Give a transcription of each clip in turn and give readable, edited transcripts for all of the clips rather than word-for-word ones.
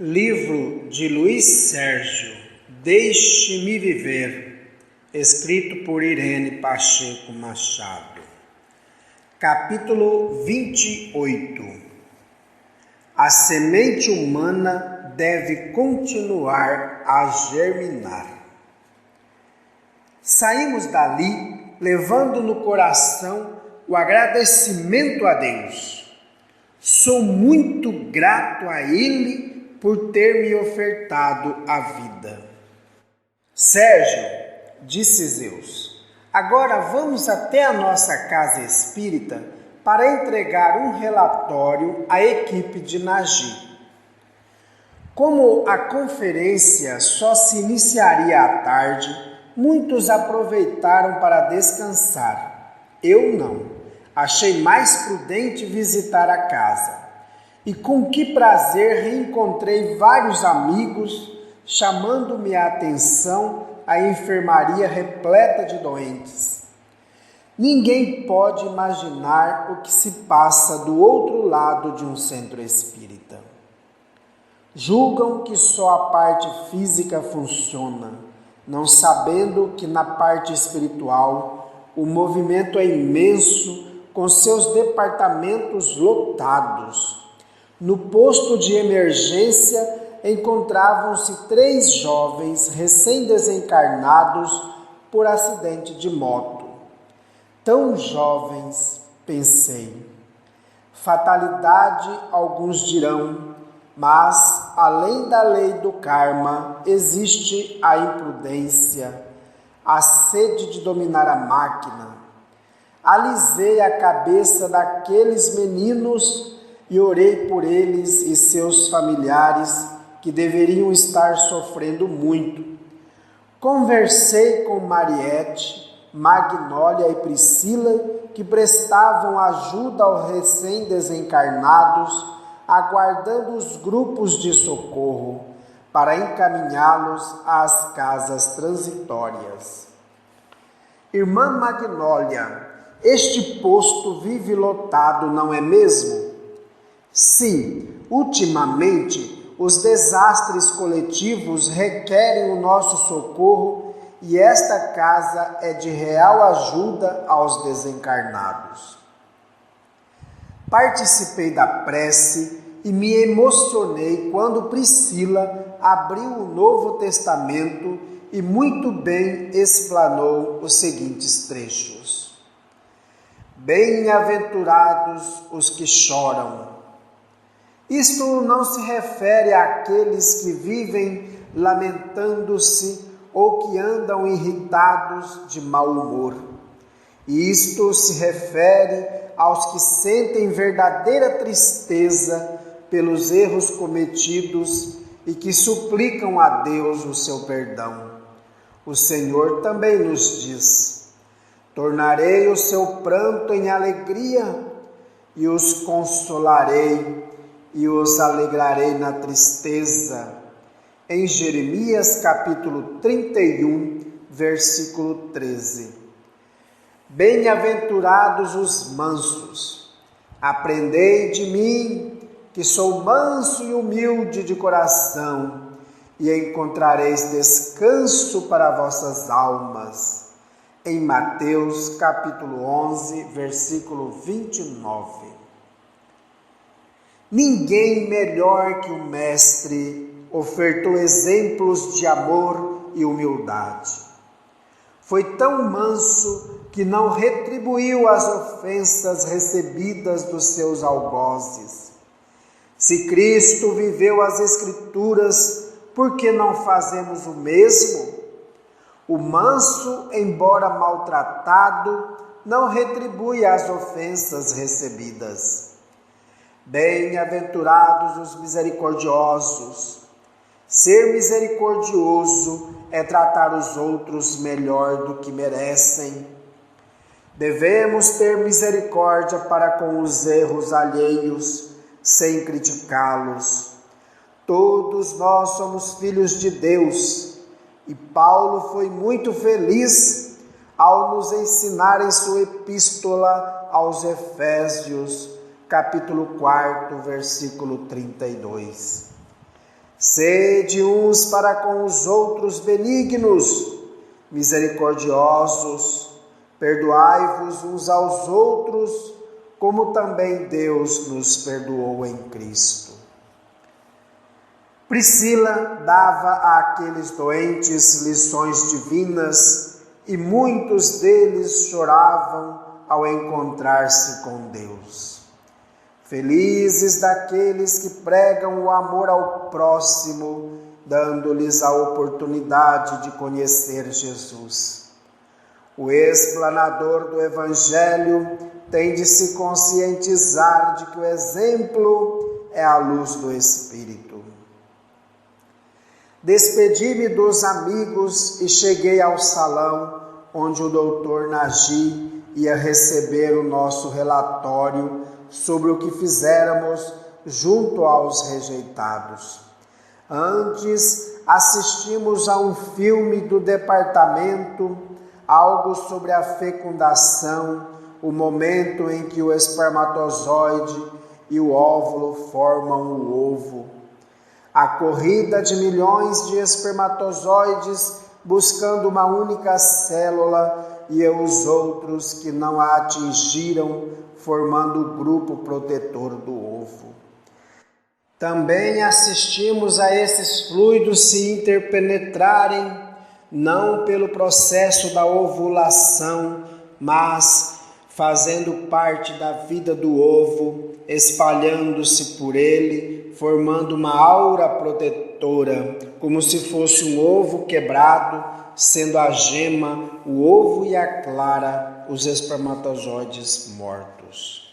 Livro de Luiz Sérgio, Deixe-me Viver, escrito por Irene Pacheco Machado. Capítulo 28. A semente humana deve continuar a germinar. Saímos dali levando no coração o agradecimento a Deus. Sou muito grato a Ele por ter me ofertado a vida. Sérgio, disse Zeus, agora vamos até a nossa casa espírita para entregar um relatório à equipe de Nagi. Como a conferência só se iniciaria à tarde, muitos aproveitaram para descansar. Eu não. Achei mais prudente visitar a casa. E com que prazer reencontrei vários amigos, chamando-me a atenção a enfermaria repleta de doentes. Ninguém pode imaginar o que se passa do outro lado de um centro espírita. Julgam que só a parte física funciona, não sabendo que na parte espiritual o movimento é imenso, com seus departamentos lotados. No posto de emergência encontravam-se 3 jovens recém-desencarnados por acidente de moto. Tão jovens, pensei. Fatalidade, alguns dirão, mas além da lei do karma existe a imprudência, a sede de dominar a máquina. Alisei a cabeça daqueles meninos e orei por eles e seus familiares que deveriam estar sofrendo muito. Conversei com Mariette, Magnólia e Priscila, que prestavam ajuda aos recém-desencarnados, aguardando os grupos de socorro para encaminhá-los às casas transitórias. Irmã Magnólia, este posto vive lotado, não é mesmo? Sim, ultimamente os desastres coletivos requerem o nosso socorro e esta casa é de real ajuda aos desencarnados. Participei da prece e me emocionei quando Priscila abriu o Novo Testamento e muito bem explanou os seguintes trechos. Bem-aventurados os que choram. Isto não se refere àqueles que vivem lamentando-se ou que andam irritados de mau humor. Isto se refere aos que sentem verdadeira tristeza pelos erros cometidos e que suplicam a Deus o seu perdão. O Senhor também nos diz: tornarei o seu pranto em alegria e os consolarei e os alegrarei na tristeza. Em Jeremias capítulo 31, versículo 13. Bem-aventurados os mansos. Aprendei de mim, que sou manso e humilde de coração, e encontrareis descanso para vossas almas. Em Mateus capítulo 11, versículo 29. Ninguém melhor que o Mestre ofertou exemplos de amor e humildade. Foi tão manso que não retribuiu as ofensas recebidas dos seus algozes. Se Cristo viveu as Escrituras, por que não fazemos o mesmo? O manso, embora maltratado, não retribui as ofensas recebidas. Bem-aventurados os misericordiosos. Ser misericordioso é tratar os outros melhor do que merecem. Devemos ter misericórdia para com os erros alheios, sem criticá-los. Todos nós somos filhos de Deus, e Paulo foi muito feliz ao nos ensinar em sua epístola aos Efésios, capítulo 4, versículo 32. Sede uns para com os outros benignos, misericordiosos, perdoai-vos uns aos outros, como também Deus nos perdoou em Cristo. Priscila dava àqueles doentes lições divinas e muitos deles choravam ao encontrar-se com Deus. Felizes daqueles que pregam o amor ao próximo, dando-lhes a oportunidade de conhecer Jesus. O explanador do Evangelho tem de se conscientizar de que o exemplo é a luz do Espírito. Despedi-me dos amigos e cheguei ao salão onde o doutor Nagy ia receber o nosso relatório sobre o que fizéramos junto aos rejeitados. Antes, assistimos a um filme do departamento, algo sobre a fecundação, o momento em que o espermatozoide e o óvulo formam o ovo. A corrida de milhões de espermatozoides buscando uma única célula e os outros que não a atingiram, formando o grupo protetor do ovo. Também assistimos a esses fluidos se interpenetrarem, não pelo processo da ovulação, mas fazendo parte da vida do ovo, espalhando-se por ele, formando uma aura protetora, como se fosse um ovo quebrado, sendo a gema, o ovo e a clara, os espermatozoides mortos.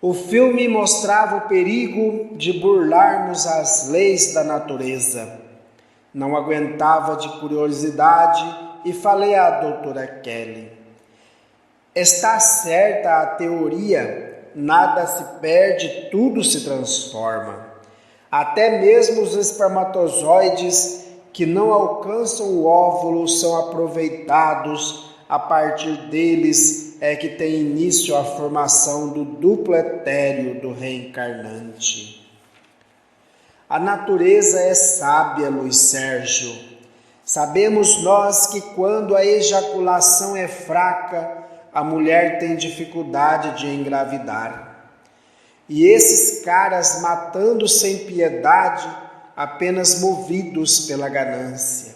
O filme mostrava o perigo de burlarmos as leis da natureza. Não aguentava de curiosidade e falei à doutora Kelly: está certa a teoria? Nada se perde, tudo se transforma. Até mesmo os espermatozoides que não alcançam o óvulo são aproveitados. A partir deles é que tem início a formação do duplo etéreo do reencarnante. A natureza é sábia, Luiz Sérgio. Sabemos nós que quando a ejaculação é fraca, a mulher tem dificuldade de engravidar. E esses caras matando sem piedade, apenas movidos pela ganância.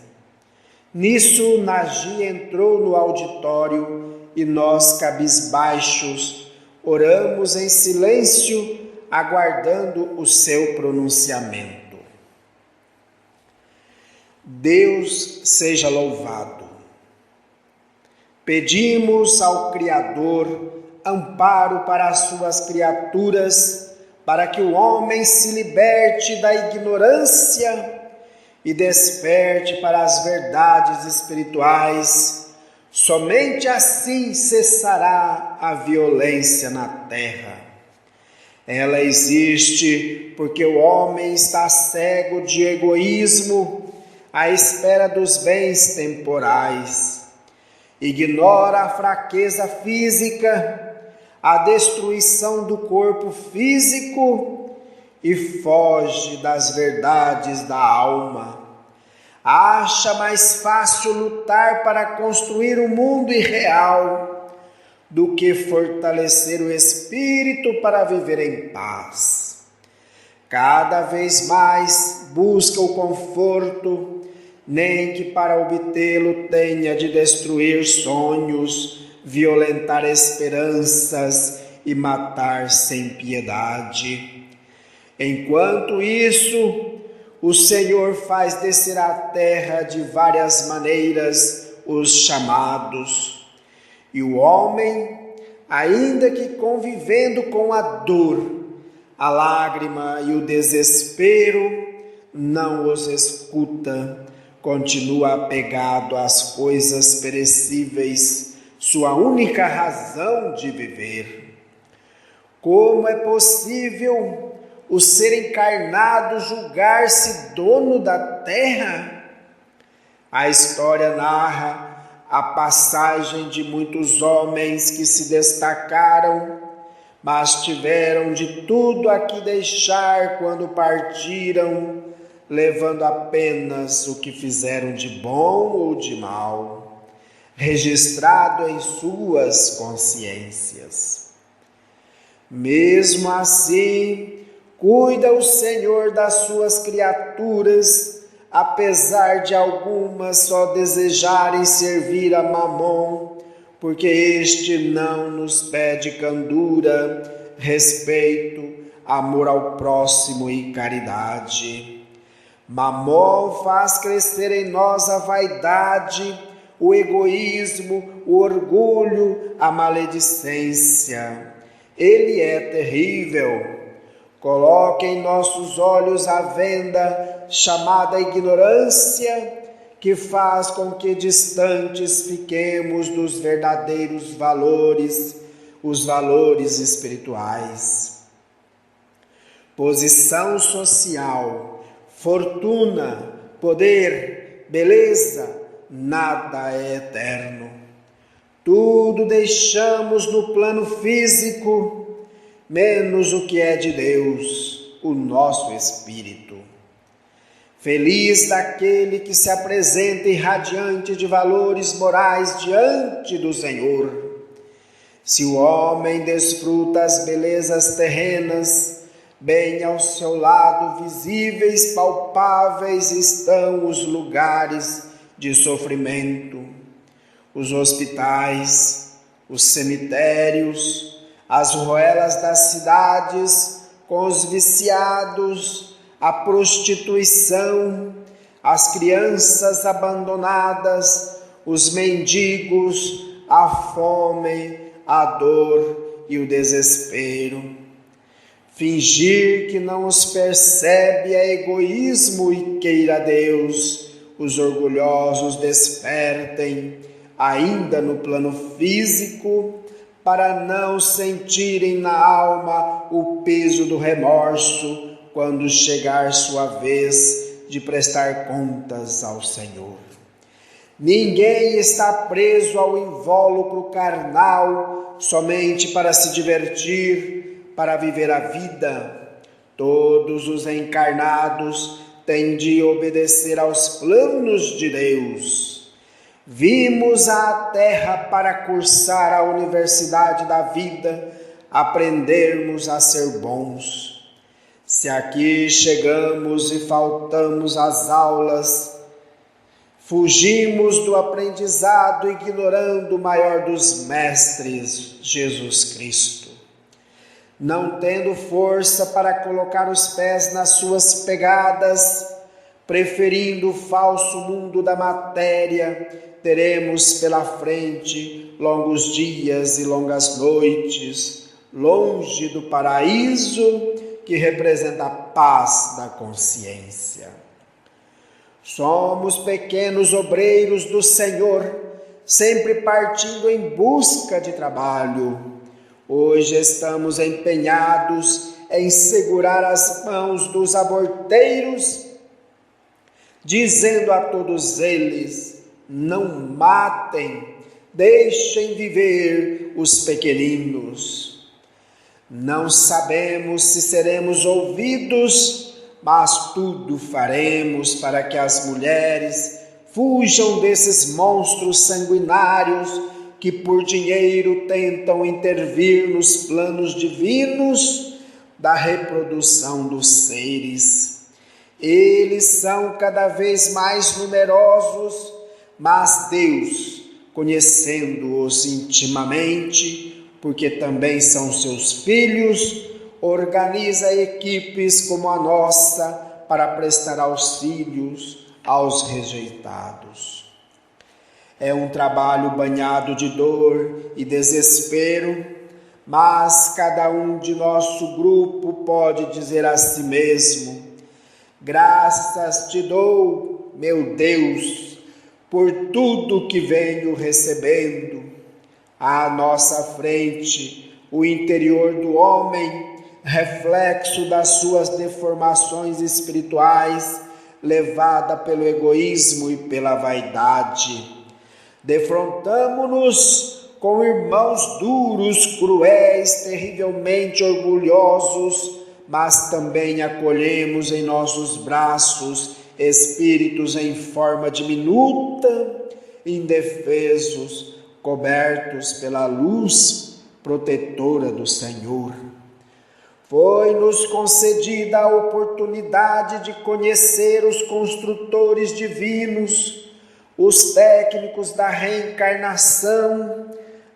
Nisso, Nagy entrou no auditório e nós, cabisbaixos, oramos em silêncio, aguardando o seu pronunciamento. Deus seja louvado. Pedimos ao Criador amparo para as suas criaturas, para que o homem se liberte da ignorância e desperte para as verdades espirituais. Somente assim cessará a violência na terra. Ela existe porque o homem está cego de egoísmo, à espera dos bens temporais. Ignora a fraqueza física, a destruição do corpo físico e foge das verdades da alma. Acha mais fácil lutar para construir um mundo irreal do que fortalecer o espírito para viver em paz. Cada vez mais busca o conforto, nem que para obtê-lo tenha de destruir sonhos, violentar esperanças e matar sem piedade. Enquanto isso, o Senhor faz descer à terra de várias maneiras os chamados, e o homem, ainda que convivendo com a dor, a lágrima e o desespero, não os escuta, continua apegado às coisas perecíveis, sua única razão de viver. Como é possível o ser encarnado julgar-se dono da terra? A história narra a passagem de muitos homens que se destacaram, mas tiveram de tudo a que deixar quando partiram, levando apenas o que fizeram de bom ou de mal, registrado em suas consciências. Mesmo assim, cuida o Senhor das suas criaturas, apesar de algumas só desejarem servir a Mamon, porque este não nos pede candura, respeito, amor ao próximo e caridade. Mamon faz crescer em nós a vaidade, o egoísmo, o orgulho, a maledicência. Ele é terrível. Coloque em nossos olhos a venda chamada ignorância, que faz com que distantes fiquemos dos verdadeiros valores, os valores espirituais. Posição social, fortuna, poder, beleza, nada é eterno. Tudo deixamos no plano físico, menos o que é de Deus, o nosso espírito. Feliz daquele que se apresenta irradiante de valores morais diante do Senhor. Se o homem desfruta as belezas terrenas, bem ao seu lado, visíveis, palpáveis, estão os lugares de sofrimento, os hospitais, os cemitérios, as ruelas das cidades, com os viciados, a prostituição, as crianças abandonadas, os mendigos, a fome, a dor e o desespero. Fingir que não os percebe é egoísmo e queira Deus, os orgulhosos despertem, ainda no plano físico, para não sentirem na alma o peso do remorso quando chegar sua vez de prestar contas ao Senhor. Ninguém está preso ao invólucro carnal somente para se divertir, para viver a vida. Todos os encarnados têm de obedecer aos planos de Deus. Vimos à Terra para cursar a universidade da vida, aprendermos a ser bons. Se aqui chegamos e faltamos às aulas, fugimos do aprendizado ignorando o maior dos mestres, Jesus Cristo. Não tendo força para colocar os pés nas suas pegadas, preferindo o falso mundo da matéria, teremos pela frente longos dias e longas noites, longe do paraíso que representa a paz da consciência. Somos pequenos obreiros do Senhor, sempre partindo em busca de trabalho. Hoje estamos empenhados em segurar as mãos dos aborteiros, dizendo a todos eles: não matem, deixem viver os pequeninos. Não sabemos se seremos ouvidos, mas tudo faremos para que as mulheres fujam desses monstros sanguinários que por dinheiro tentam intervir nos planos divinos da reprodução dos seres. Eles são cada vez mais numerosos, mas Deus, conhecendo-os intimamente, porque também são seus filhos, organiza equipes como a nossa para prestar auxílios aos rejeitados. É um trabalho banhado de dor e desespero, mas cada um de nosso grupo pode dizer a si mesmo: graças te dou, meu Deus, por tudo que venho recebendo. À nossa frente, o interior do homem, reflexo das suas deformações espirituais, levada pelo egoísmo e pela vaidade. Defrontamo-nos com irmãos duros, cruéis, terrivelmente orgulhosos, mas também acolhemos em nossos braços espíritos em forma diminuta, indefesos, cobertos pela luz protetora do Senhor. Foi-nos concedida a oportunidade de conhecer os construtores divinos, os técnicos da reencarnação,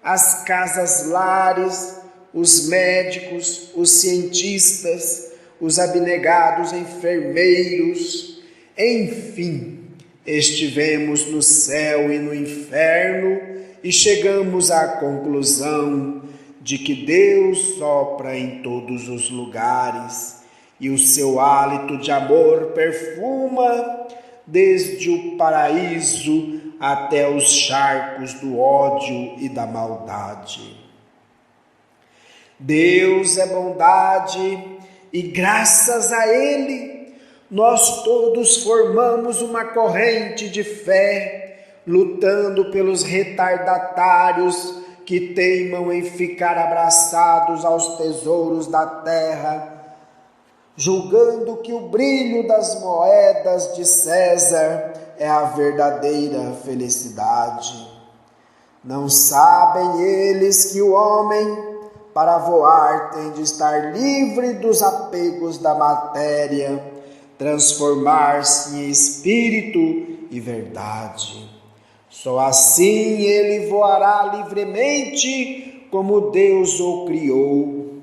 as casas-lares, os médicos, os cientistas, os abnegados enfermeiros, enfim, estivemos no céu e no inferno e chegamos à conclusão de que Deus sopra em todos os lugares e o seu hálito de amor perfuma desde o paraíso até os charcos do ódio e da maldade. Deus é bondade e graças a Ele nós todos formamos uma corrente de fé, lutando pelos retardatários que teimam em ficar abraçados aos tesouros da terra, julgando que o brilho das moedas de César é a verdadeira felicidade. Não sabem eles que o homem, para voar, tem de estar livre dos apegos da matéria, transformar-se em espírito e verdade. Só assim ele voará livremente como Deus o criou.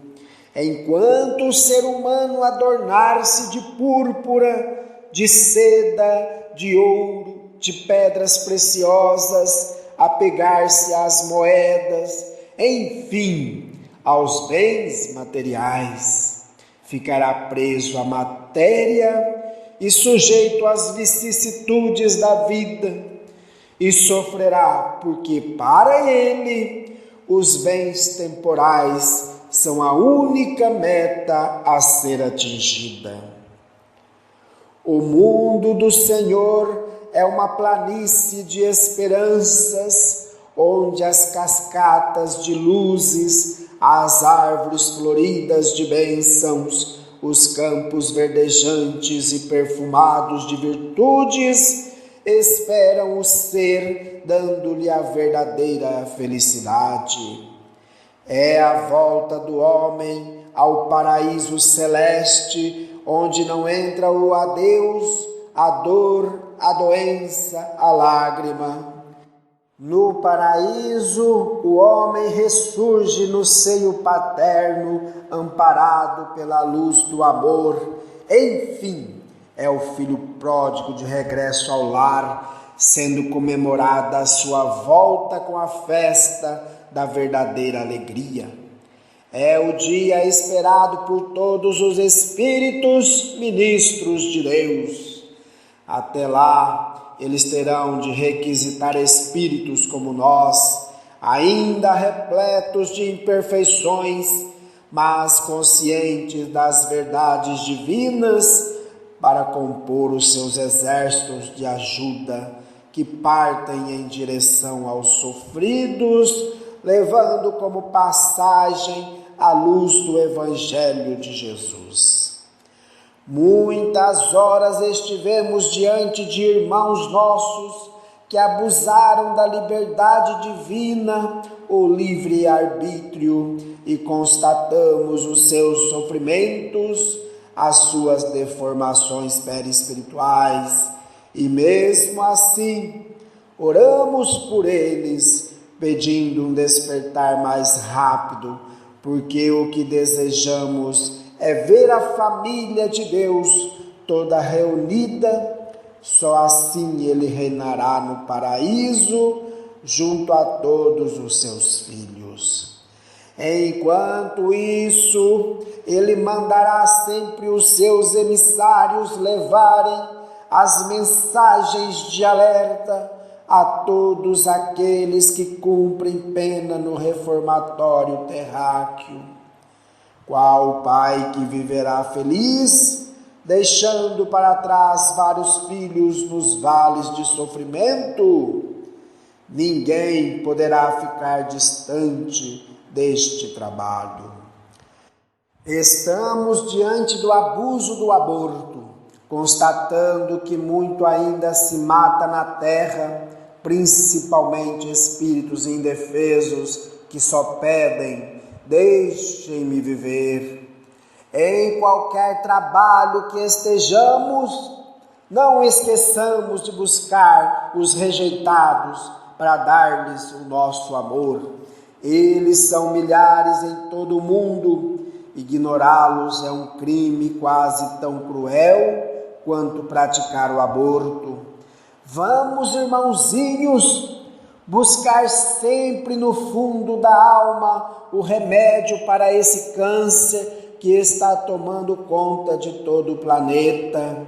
Enquanto o ser humano adornar-se de púrpura, de seda, de ouro, de pedras preciosas, apegar-se às moedas, enfim, aos bens materiais, ficará preso à matéria e sujeito às vicissitudes da vida, e sofrerá, porque para ele os bens temporais são a única meta a ser atingida. O mundo do Senhor é uma planície de esperanças, onde as cascatas de luzes, as árvores floridas de bênçãos, os campos verdejantes e perfumados de virtudes esperam o ser, dando-lhe a verdadeira felicidade. É a volta do homem ao paraíso celeste, onde não entra o adeus, a dor, a doença, a lágrima. No paraíso, o homem ressurge no seio paterno, amparado pela luz do amor. Enfim, é o filho pródigo de regresso ao lar, sendo comemorada a sua volta com a festa da verdadeira alegria. É o dia esperado por todos os espíritos ministros de Deus. Até lá, eles terão de requisitar espíritos como nós, ainda repletos de imperfeições, mas conscientes das verdades divinas, para compor os seus exércitos de ajuda, que partem em direção aos sofridos, levando como passagem a luz do Evangelho de Jesus. Muitas horas estivemos diante de irmãos nossos que abusaram da liberdade divina, o livre-arbítrio, e constatamos os seus sofrimentos, as suas deformações perispirituais, e mesmo assim oramos por eles, pedindo um despertar mais rápido, porque o que desejamos é ver a família de Deus toda reunida. Só assim ele reinará no paraíso, junto a todos os seus filhos. Enquanto isso, ele mandará sempre os seus emissários levarem as mensagens de alerta a todos aqueles que cumprem pena no reformatório terráqueo. Qual pai que viverá feliz, deixando para trás vários filhos nos vales de sofrimento? Ninguém poderá ficar distante deste trabalho. Estamos diante do abuso do aborto, constatando que muito ainda se mata na terra, principalmente espíritos indefesos que só pedem: deixem-me viver. Em qualquer trabalho que estejamos, não esqueçamos de buscar os rejeitados para dar-lhes o nosso amor. Eles são milhares em todo o mundo. Ignorá-los é um crime quase tão cruel quanto praticar o aborto. Vamos, irmãozinhos, buscar sempre no fundo da alma o remédio para esse câncer que está tomando conta de todo o planeta.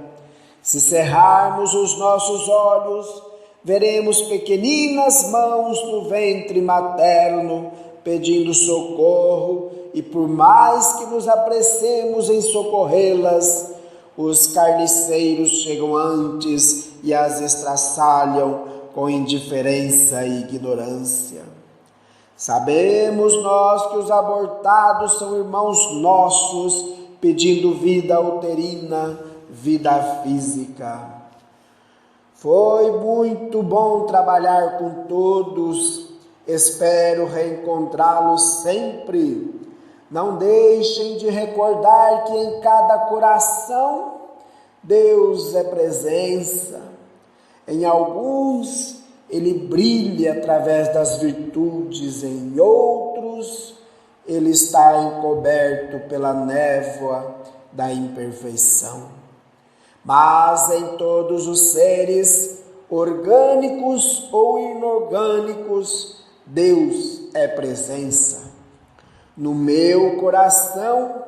Se cerrarmos os nossos olhos, veremos pequeninas mãos no ventre materno pedindo socorro, e por mais que nos apressemos em socorrê-las, os carniceiros chegam antes e as estraçalham com indiferença e ignorância. Sabemos nós que os abortados são irmãos nossos, pedindo vida uterina, vida física. Foi muito bom trabalhar com todos. Espero reencontrá-los sempre. Não deixem de recordar que em cada coração Deus é presença. Em alguns Ele brilha através das virtudes, em outros Ele está encoberto pela névoa da imperfeição. Mas em todos os seres, orgânicos ou inorgânicos, Deus é presença. No meu coração,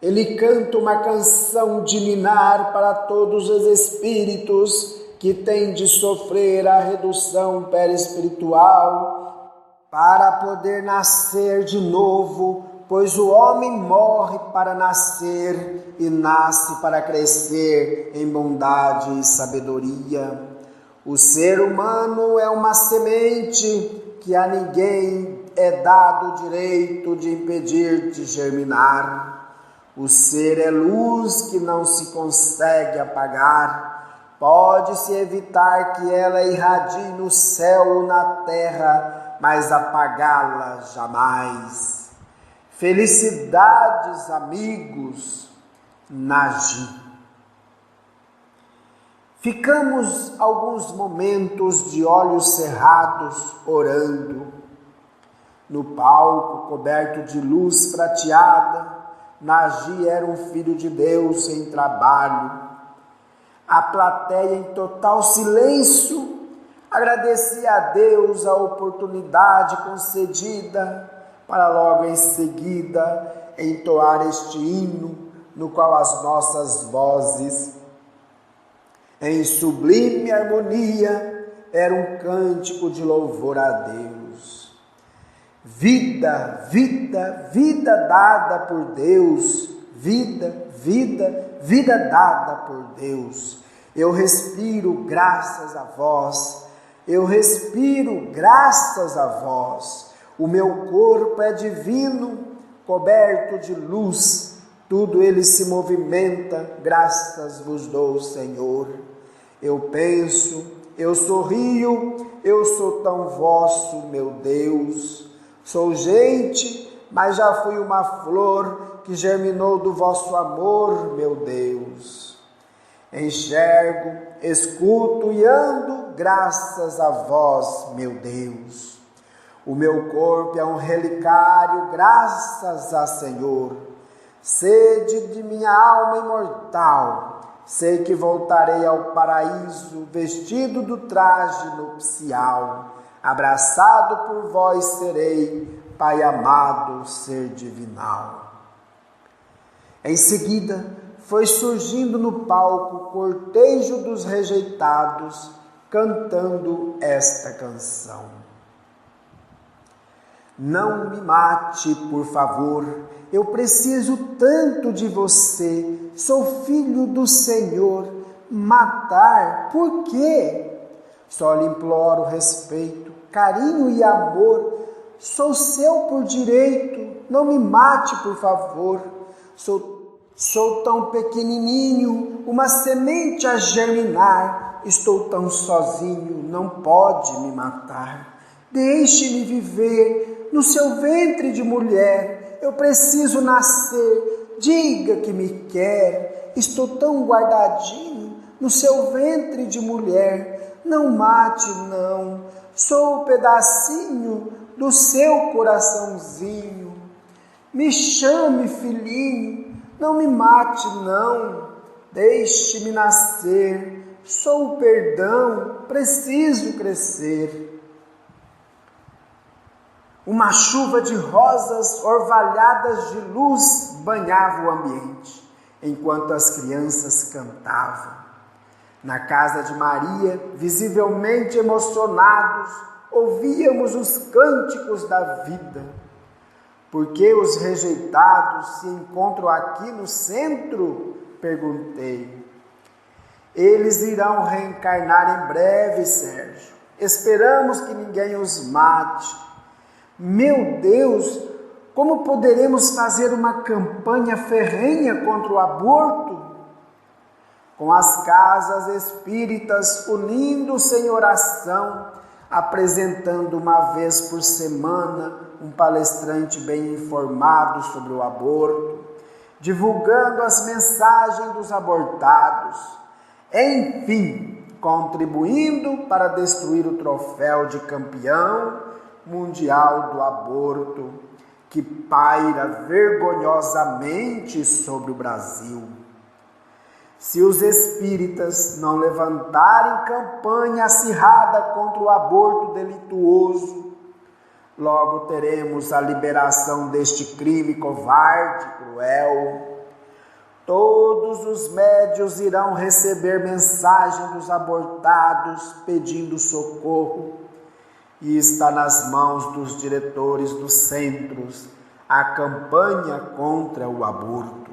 Ele canta uma canção de ninar para todos os espíritos que têm de sofrer a redução perispiritual para poder nascer de novo, pois o homem morre para nascer e nasce para crescer em bondade e sabedoria. O ser humano é uma semente que a ninguém é dado o direito de impedir de germinar. O ser é luz que não se consegue apagar. Pode-se evitar que ela irradie no céu ou na terra, mas apagá-la jamais. Felicidades, amigos, Nagi. Ficamos alguns momentos de olhos cerrados, orando. No palco, coberto de luz prateada, Nagi era um filho de Deus em trabalho. A plateia, em total silêncio, agradecia a Deus a oportunidade concedida para logo em seguida entoar este hino, no qual as nossas vozes, em sublime harmonia, era um cântico de louvor a Deus. Vida, vida, vida dada por Deus, vida, vida, vida dada por Deus. Eu respiro graças a vós, eu respiro graças a vós. O meu corpo é divino, coberto de luz, tudo ele se movimenta, graças vos dou, Senhor. Eu penso, eu sorrio, eu sou tão vosso, meu Deus. Sou gente, mas já fui uma flor que germinou do vosso amor, meu Deus. Enxergo, escuto e ando, graças a vós, meu Deus. O meu corpo é um relicário, graças a Senhor. Sede de minha alma imortal, sei que voltarei ao paraíso, vestido do traje nupcial. Abraçado por vós serei, Pai amado, ser divinal. Em seguida, foi surgindo no palco o cortejo dos rejeitados, cantando esta canção. Não me mate, por favor, eu preciso tanto de você, sou filho do Senhor. Matar, por quê? Só lhe imploro respeito, carinho e amor, sou seu por direito, não me mate, por favor. Sou tão pequenininho, uma semente a germinar. Estou tão sozinho, não pode me matar. Deixe-me viver no seu ventre de mulher. Eu preciso nascer, diga que me quer. Estou tão guardadinho no seu ventre de mulher. Não mate, não. Sou um pedacinho do seu coraçãozinho. Me chame, filhinho, não me mate, não. Deixe-me nascer. Sou o perdão, preciso crescer. Uma chuva de rosas orvalhadas de luz banhava o ambiente, enquanto as crianças cantavam. Na casa de Maria, visivelmente emocionados, ouvíamos os cânticos da vida. Por que os rejeitados se encontram aqui no centro? Perguntei. Eles irão reencarnar em breve, Sérgio. Esperamos que ninguém os mate. Meu Deus, como poderemos fazer uma campanha ferrenha contra o aborto? Com as casas espíritas unindo-se em oração, apresentando uma vez por semana um palestrante bem informado sobre o aborto, divulgando as mensagens dos abortados, enfim, contribuindo para destruir o troféu de campeão mundial do aborto que paira vergonhosamente sobre o Brasil. Se os espíritas não levantarem campanha acirrada contra o aborto delituoso, logo teremos a liberação deste crime covarde e cruel. Todos os médios irão receber mensagem dos abortados pedindo socorro, e está nas mãos dos diretores dos centros a campanha contra o aborto.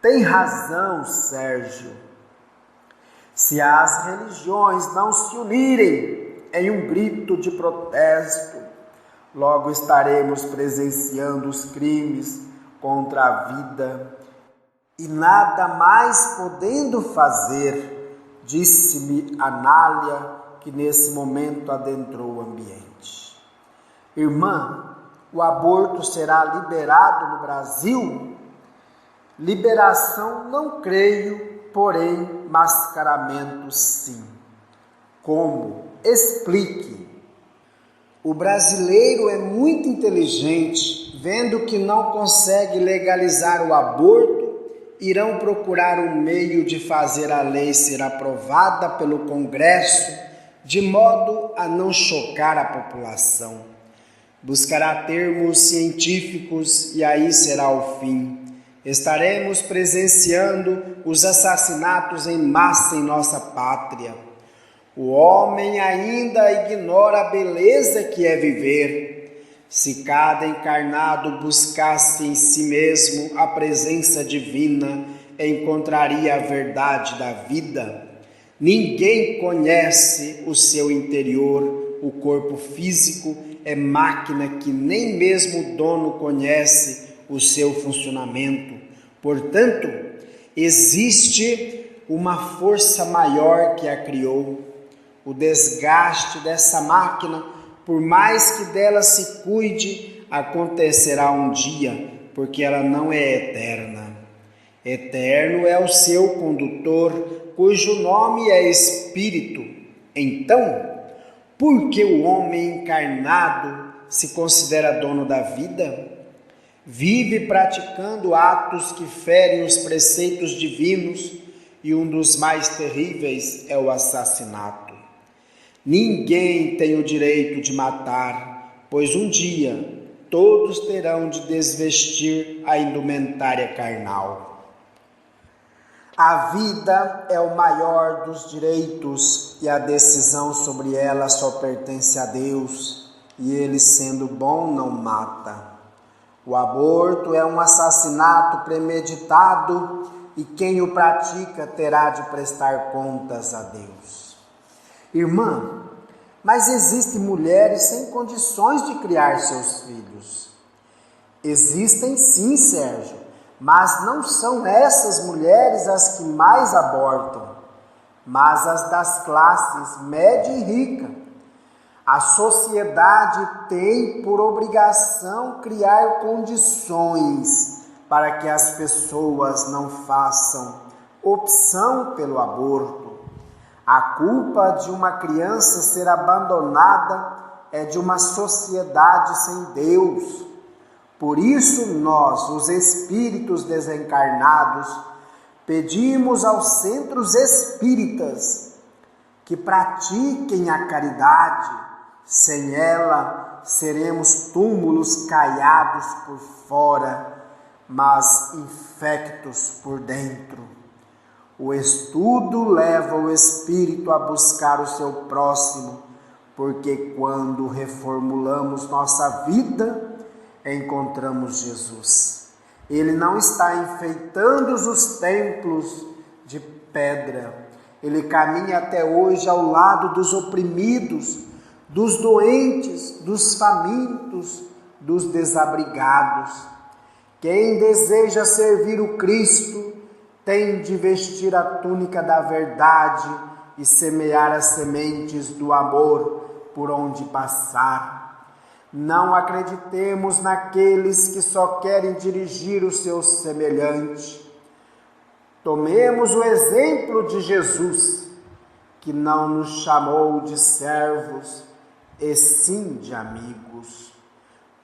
Tem razão, Sérgio. Se as religiões não se unirem em um grito de protesto, logo estaremos presenciando os crimes contra a vida e nada mais podendo fazer, disse-me Anália, que nesse momento adentrou o ambiente. Irmã, o aborto será liberado no Brasil? Liberação não creio, porém mascaramento sim. Como? Explique. O brasileiro é muito inteligente, vendo que não consegue legalizar o aborto, irão procurar um meio de fazer a lei ser aprovada pelo Congresso, de modo a não chocar a população. Buscará termos científicos e aí será o fim. Estaremos presenciando os assassinatos em massa em nossa pátria. O homem ainda ignora a beleza que é viver. Se cada encarnado buscasse em si mesmo a presença divina, encontraria a verdade da vida. Ninguém conhece o seu interior, o corpo físico é máquina que nem mesmo o dono conhece o seu funcionamento. Portanto, existe uma força maior que a criou. O desgaste dessa máquina, por mais que dela se cuide, acontecerá um dia, porque ela não é eterna. Eterno é o seu condutor, cujo nome é Espírito. Então, por que o homem encarnado se considera dono da vida? Vive praticando atos que ferem os preceitos divinos e um dos mais terríveis é o assassinato. Ninguém tem o direito de matar, pois um dia todos terão de desvestir a indumentária carnal. A vida é o maior dos direitos e a decisão sobre ela só pertence a Deus, e Ele, sendo bom, não mata. O aborto é um assassinato premeditado e quem o pratica terá de prestar contas a Deus. Irmã, mas existem mulheres sem condições de criar seus filhos. Existem sim, Sérgio, Mas não são essas mulheres as que mais abortam, mas as das classes média e rica. A sociedade tem por obrigação criar condições para que as pessoas não façam opção pelo aborto. A culpa de uma criança ser abandonada é de uma sociedade sem Deus. Por isso nós, os espíritos desencarnados, pedimos aos centros espíritas que pratiquem a caridade. Sem ela, seremos túmulos caiados por fora, mas infectos por dentro. O estudo leva o espírito a buscar o seu próximo, porque quando reformulamos nossa vida, encontramos Jesus. Ele não está enfeitando os templos de pedra. Ele caminha até hoje ao lado dos oprimidos, dos doentes, dos famintos, dos desabrigados. Quem deseja servir o Cristo tem de vestir a túnica da verdade e semear as sementes do amor por onde passar. Não acreditemos naqueles que só querem dirigir o seu semelhante. Tomemos o exemplo de Jesus, que não nos chamou de servos, e sim de amigos.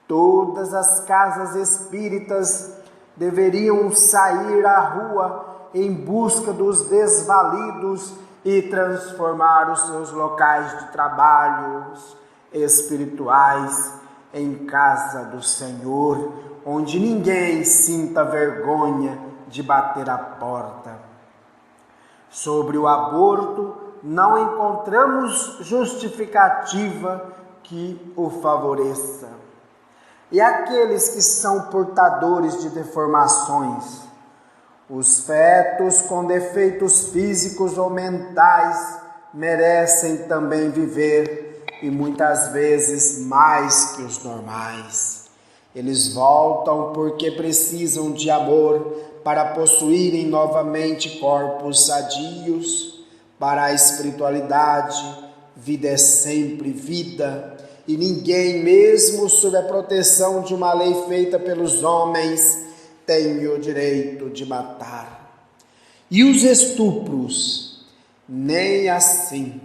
Todas as casas espíritas deveriam sair à rua em busca dos desvalidos e transformar os seus locais de trabalhos espirituais em casa do Senhor, onde ninguém sinta vergonha de bater a porta. Sobre o aborto, não encontramos justificativa que o favoreça. E aqueles que são portadores de deformações, os fetos com defeitos físicos ou mentais, merecem também viver, e muitas vezes mais que os normais. Eles voltam porque precisam de amor para possuírem novamente corpos sadios. Para a espiritualidade, vida é sempre vida, e ninguém, mesmo sob a proteção de uma lei feita pelos homens, tem o direito de matar. E os estupros, nem assim.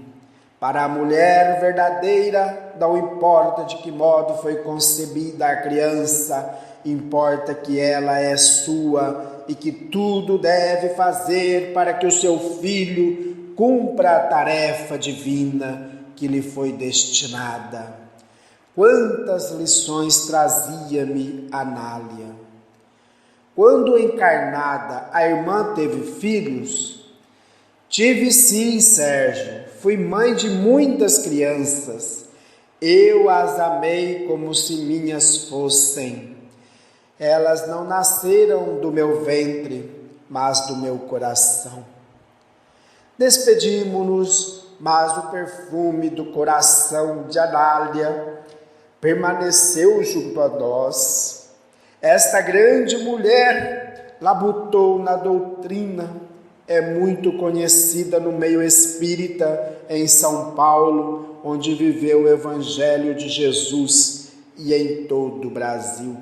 Para a mulher verdadeira, não importa de que modo foi concebida a criança, importa que ela é sua e que tudo deve fazer para que o seu filho cumpra a tarefa divina que lhe foi destinada. Quantas lições trazia-me Anália! Quando encarnada, a irmã teve filhos? Tive sim, Sérgio. Fui mãe de muitas crianças. Eu as amei como se minhas fossem. Elas não nasceram do meu ventre, mas do meu coração. Despedimos-nos, mas o perfume do coração de Anália permaneceu junto a nós. Esta grande mulher labutou na doutrina, é muito conhecida no meio espírita em São Paulo, onde viveu o Evangelho de Jesus, e em todo o Brasil.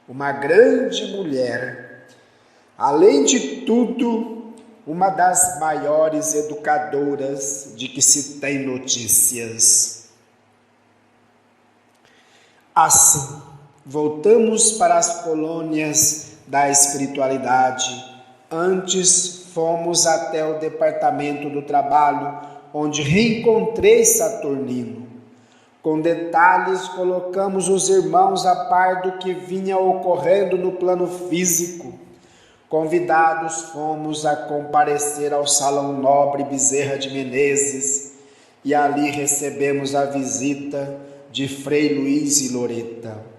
Uma grande mulher, além de tudo, uma das maiores educadoras de que se tem notícias. Assim, voltamos para as colônias da espiritualidade. Antes fomos até o departamento do trabalho, onde reencontrei Saturnino. Com detalhes, colocamos os irmãos a par do que vinha ocorrendo no plano físico. Convidados fomos a comparecer ao Salão Nobre Bezerra de Menezes, e ali recebemos a visita de Frei Luiz e Loreta.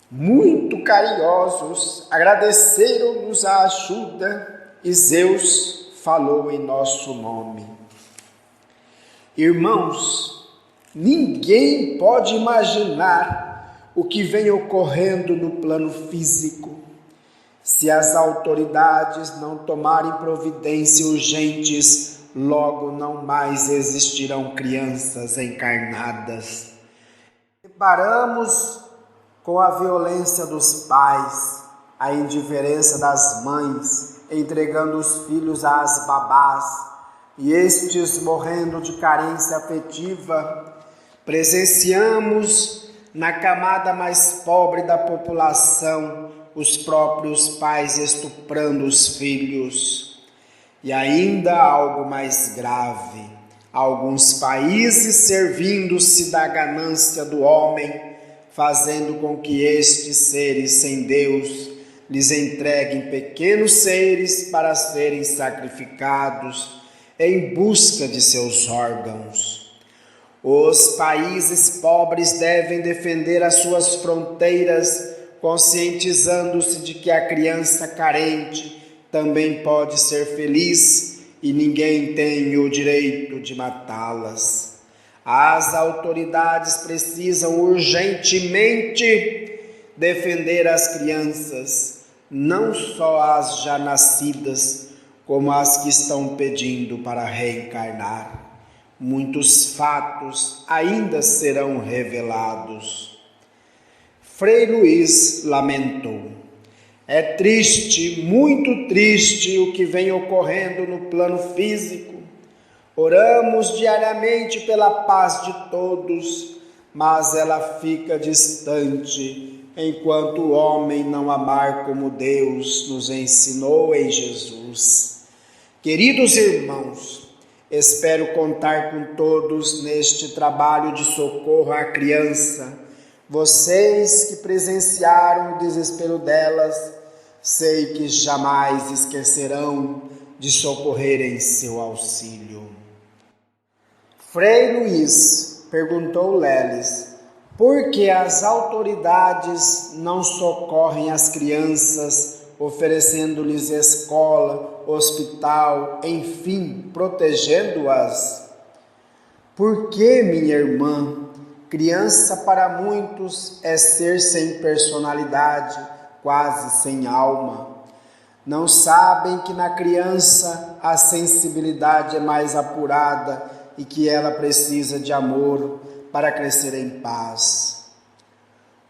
Muito carinhosos, agradeceram-nos a ajuda e Zeus falou em nosso nome. Irmãos, ninguém pode imaginar o que vem ocorrendo no plano físico. Se as autoridades não tomarem providências urgentes, logo não mais existirão crianças encarnadas. Deparamos com a violência dos pais, a indiferença das mães, entregando os filhos às babás, e estes morrendo de carência afetiva. Presenciamos na camada mais pobre da população os próprios pais estuprando os filhos. E ainda algo mais grave, alguns países servindo-se da ganância do homem, fazendo com que estes seres sem Deus lhes entreguem pequenos seres para serem sacrificados em busca de seus órgãos. Os países pobres devem defender as suas fronteiras, conscientizando-se de que a criança carente também pode ser feliz e ninguém tem o direito de matá-las. As autoridades precisam urgentemente defender as crianças, não só as já nascidas, como as que estão pedindo para reencarnar. Muitos fatos ainda serão revelados. Frei Luís lamentou: é triste, muito triste o que vem ocorrendo no plano físico. Oramos diariamente pela paz de todos, mas ela fica distante, enquanto o homem não amar como Deus nos ensinou em Jesus. Queridos irmãos, espero contar com todos neste trabalho de socorro à criança. Vocês que presenciaram o desespero delas, sei que jamais esquecerão de socorrer em seu auxílio. Frei Luís perguntou Leles: por que as autoridades não socorrem as crianças, oferecendo-lhes escola, hospital, enfim, protegendo-as? Por que, minha irmã? Criança para muitos é ser sem personalidade, quase sem alma. Não sabem que na criança a sensibilidade é mais apurada e que ela precisa de amor para crescer em paz.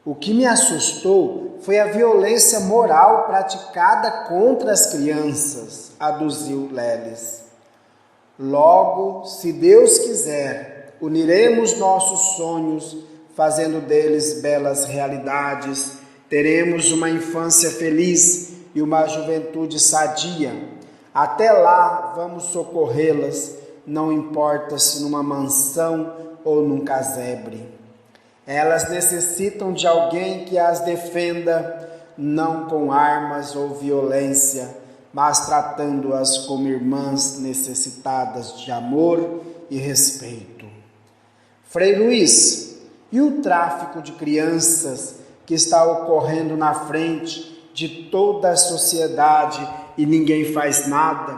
O que me assustou foi a violência moral praticada contra as crianças, aduziu Leles. Logo, se Deus quiser, uniremos nossos sonhos, fazendo deles belas realidades. Teremos uma infância feliz e uma juventude sadia. Até lá vamos socorrê-las, não importa se numa mansão ou num casebre. Elas necessitam de alguém que as defenda, não com armas ou violência, mas tratando-as como irmãs necessitadas de amor e respeito. Frei Luís, e o tráfico de crianças que está ocorrendo na frente de toda a sociedade e ninguém faz nada?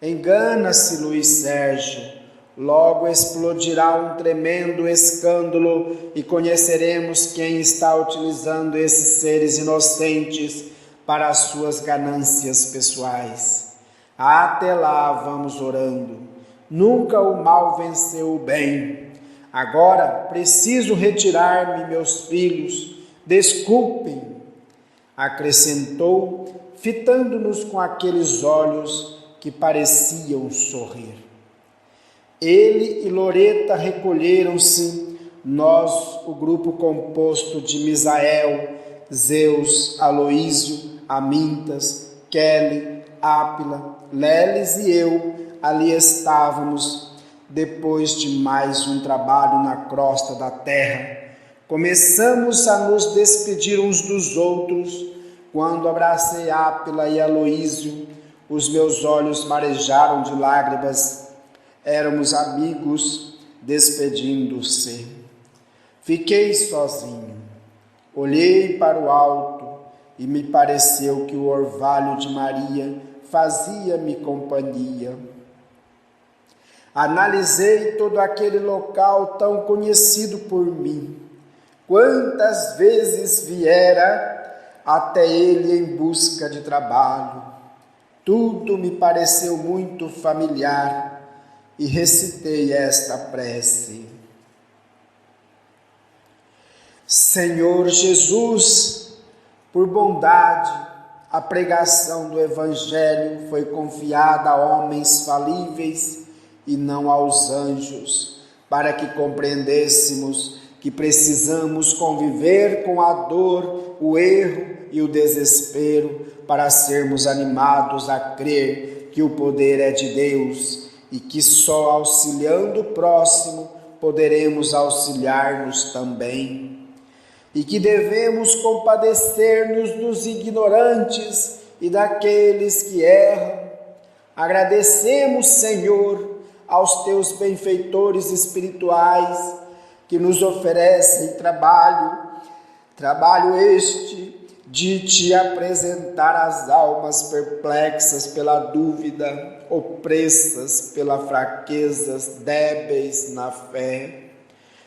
Engana-se, Luiz Sérgio. Logo explodirá um tremendo escândalo e conheceremos quem está utilizando esses seres inocentes para as suas ganâncias pessoais. Até lá vamos orando. Nunca o mal venceu o bem. Agora preciso retirar-me, meus filhos. Desculpem, acrescentou, fitando-nos com aqueles olhos que pareciam sorrir. Ele e Loreta recolheram-se, nós, o grupo composto de Misael, Zeus, Aloísio, Amintas, Kelly, Ápila, Leles e eu, ali estávamos, depois de mais um trabalho na crosta da terra. Começamos a nos despedir uns dos outros, quando abracei Ápila e Aloísio, os meus olhos marejaram de lágrimas. Éramos amigos despedindo-se. Fiquei sozinho. Olhei para o alto e me pareceu que o orvalho de Maria fazia-me companhia. Analisei todo aquele local tão conhecido por mim. quantas vezes viera até ele em busca de trabalho. Tudo me pareceu muito familiar e recitei esta prece. Senhor Jesus, por bondade, a pregação do Evangelho foi confiada a homens falíveis e não aos anjos, para que compreendêssemos que precisamos conviver com a dor, o erro e o desespero para sermos animados a crer que o poder é de Deus e que só auxiliando o próximo poderemos auxiliar-nos também. E que devemos compadecer-nos dos ignorantes e daqueles que erram. Agradecemos, Senhor, aos teus benfeitores espirituais que nos oferecem trabalho este de te apresentar as almas perplexas pela dúvida, opressas pela fraqueza, débeis na fé.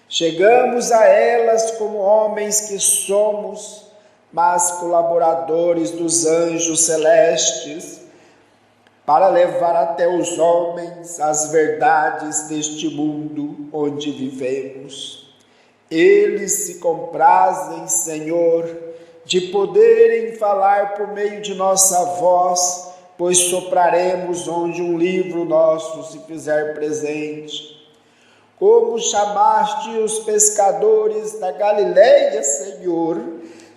Chegamos a elas como homens que somos, mas colaboradores dos anjos celestes, para levar até os homens as verdades deste mundo onde vivemos. Eles se comprazem, Senhor, de poderem falar por meio de nossa voz, pois sopraremos onde um livro nosso se fizer presente. Como chamaste os pescadores da Galileia, Senhor,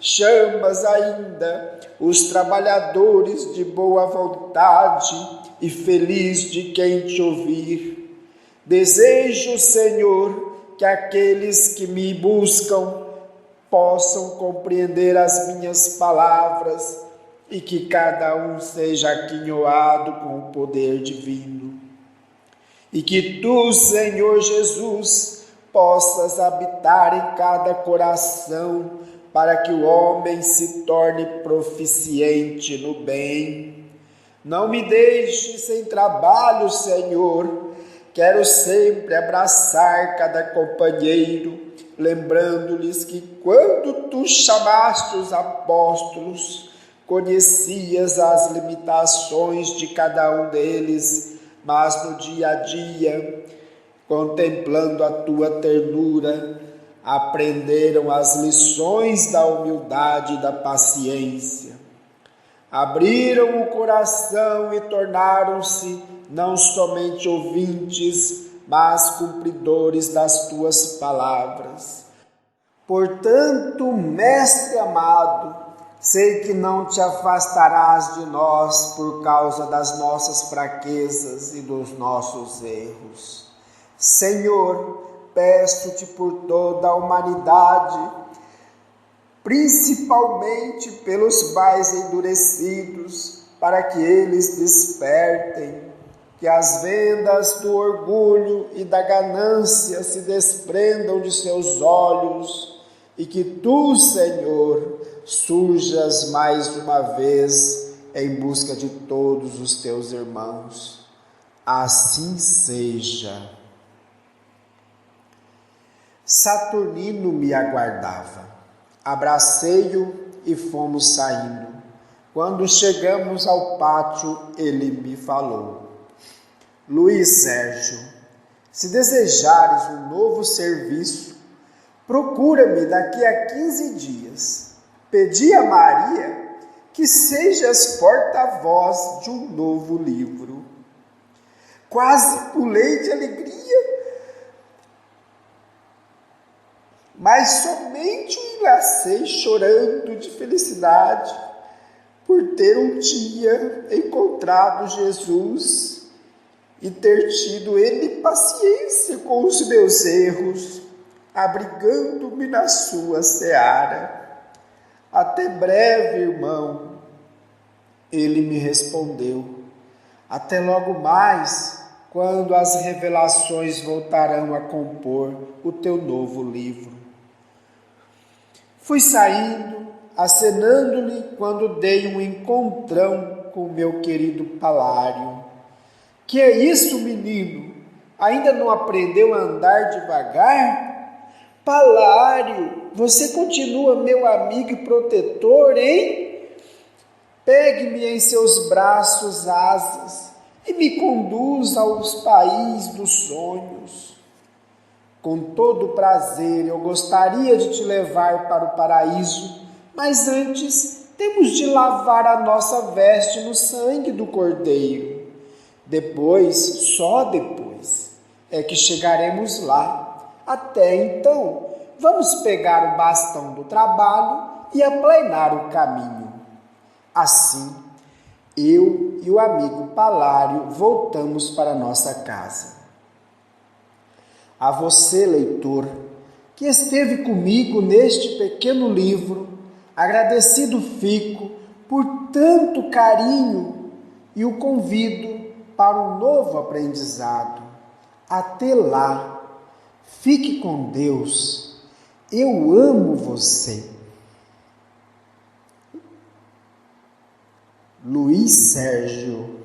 chamas ainda os trabalhadores de boa vontade e feliz de quem te ouvir. Desejo, Senhor, que aqueles que me buscam possam compreender as minhas palavras e que cada um seja aquinhoado com o poder divino. E que tu, Senhor Jesus, possas habitar em cada coração, para que o homem se torne proficiente no bem. Não me deixe sem trabalho, Senhor. Quero sempre abraçar cada companheiro, lembrando-lhes que quando tu chamaste os apóstolos, conhecias as limitações de cada um deles, mas no dia a dia, contemplando a tua ternura, aprenderam as lições da humildade e da paciência. Abriram o coração e tornaram-se não somente ouvintes, mas cumpridores das tuas palavras. Portanto, Mestre amado, sei que não te afastarás de nós por causa das nossas fraquezas e dos nossos erros. Senhor, peço-te por toda a humanidade, principalmente pelos mais endurecidos, para que eles despertem, que as vendas do orgulho e da ganância se desprendam de seus olhos e que tu, Senhor, surjas mais uma vez em busca de todos os teus irmãos. Assim seja. Saturnino me aguardava. Abracei-o e fomos saindo. Quando chegamos ao pátio, ele me falou: Luiz Sérgio, se desejares um novo serviço, procura-me daqui a 15 dias. Pedi a Maria que sejas porta-voz de um novo livro. Quase pulei de alegria, mas somente o enlacei chorando de felicidade por ter um dia encontrado Jesus e ter tido ele paciência com os meus erros, abrigando-me na sua seara. Até breve, irmão. Ele me respondeu: até logo mais, quando as revelações voltarão a compor o teu novo livro. Fui saindo, acenando-lhe quando dei um encontrão com o meu querido Palário. Que é isso, menino? Ainda não aprendeu a andar devagar? Palário, você continua meu amigo e protetor, hein? Pegue-me em seus braços asas e me conduza aos países dos sonhos. Com todo prazer eu gostaria de te levar para o paraíso, mas antes temos de lavar a nossa veste no sangue do Cordeiro. Depois, só depois, é que chegaremos lá. Até então, vamos pegar o bastão do trabalho e aplanar o caminho. Assim, eu e o amigo Palário voltamos para nossa casa. A você, leitor, que esteve comigo neste pequeno livro, agradecido fico por tanto carinho e o convido para um novo aprendizado. Até lá, fique com Deus. Eu amo você. Luiz Sérgio